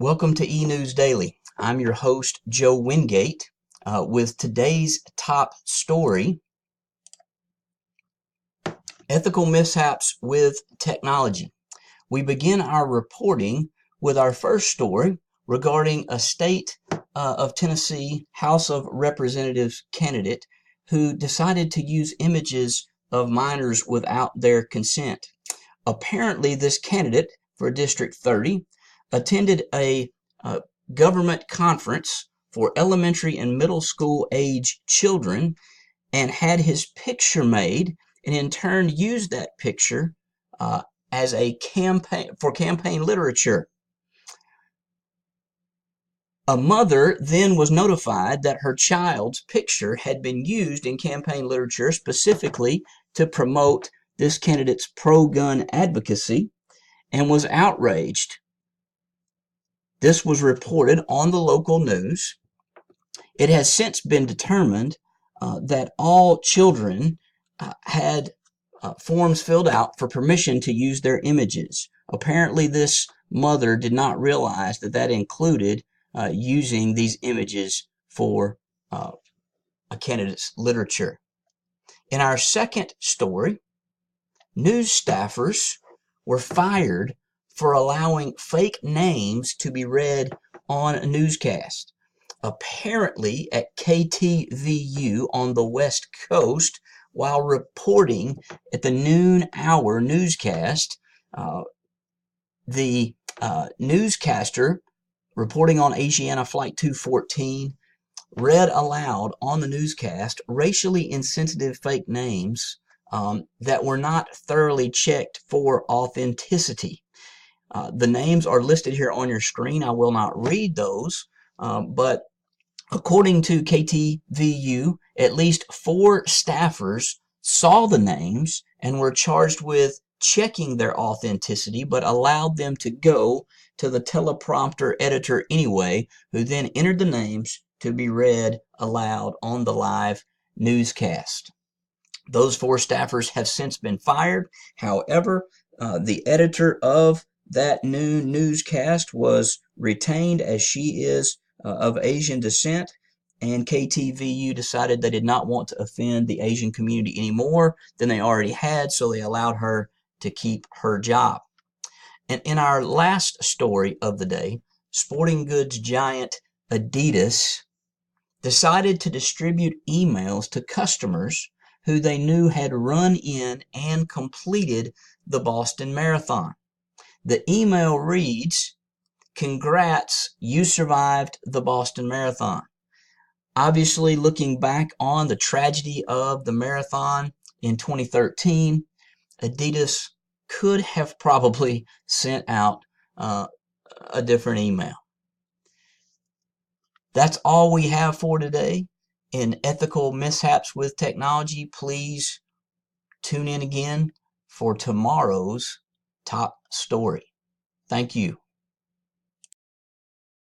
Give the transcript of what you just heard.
Welcome to E-News Daily. I'm your host, Joe Wingate, with today's top story, ethical mishaps with technology. We begin our reporting with our first story regarding a state of Tennessee House of Representatives candidate who decided to use images of minors without their consent. Apparently, this candidate for District 30 attended a government conference for elementary and middle school age children and had his picture made, and in turn used that picture as a campaign literature. A mother then was notified that her child's picture had been used in campaign literature specifically to promote this candidate's pro-gun advocacy, and was outraged. This was reported on the local news. It has since been determined that all children had forms filled out for permission to use their images. Apparently, this mother did not realize that that included using these images for a candidate's literature. In our second story, news staffers were fired for allowing fake names to be read on a newscast. Apparently, at KTVU on the West Coast, while reporting at the noon hour newscast, the newscaster reporting on Asiana Flight 214 read aloud on the newscast racially insensitive fake names that were not thoroughly checked for authenticity. The names are listed here on your screen. I will not read those, but according to KTVU, at least 4 staffers saw the names and were charged with checking their authenticity, but allowed them to go to the teleprompter editor anyway, who then entered the names to be read aloud on the live newscast. Those 4 staffers have since been fired. However, the editor of that noon newscast was retained, as she is of Asian descent, and KTVU decided they did not want to offend the Asian community any more than they already had, so they allowed her to keep her job. And in our last story of the day, sporting goods giant Adidas decided to distribute emails to customers who they knew had run in and completed the Boston Marathon. The email reads, "Congrats, you survived the Boston Marathon." Obviously, looking back on the tragedy of the marathon in 2013, Adidas could have probably sent out a different email. That's all we have for today in ethical mishaps with technology. Please tune in again for tomorrow's top story. Thank you.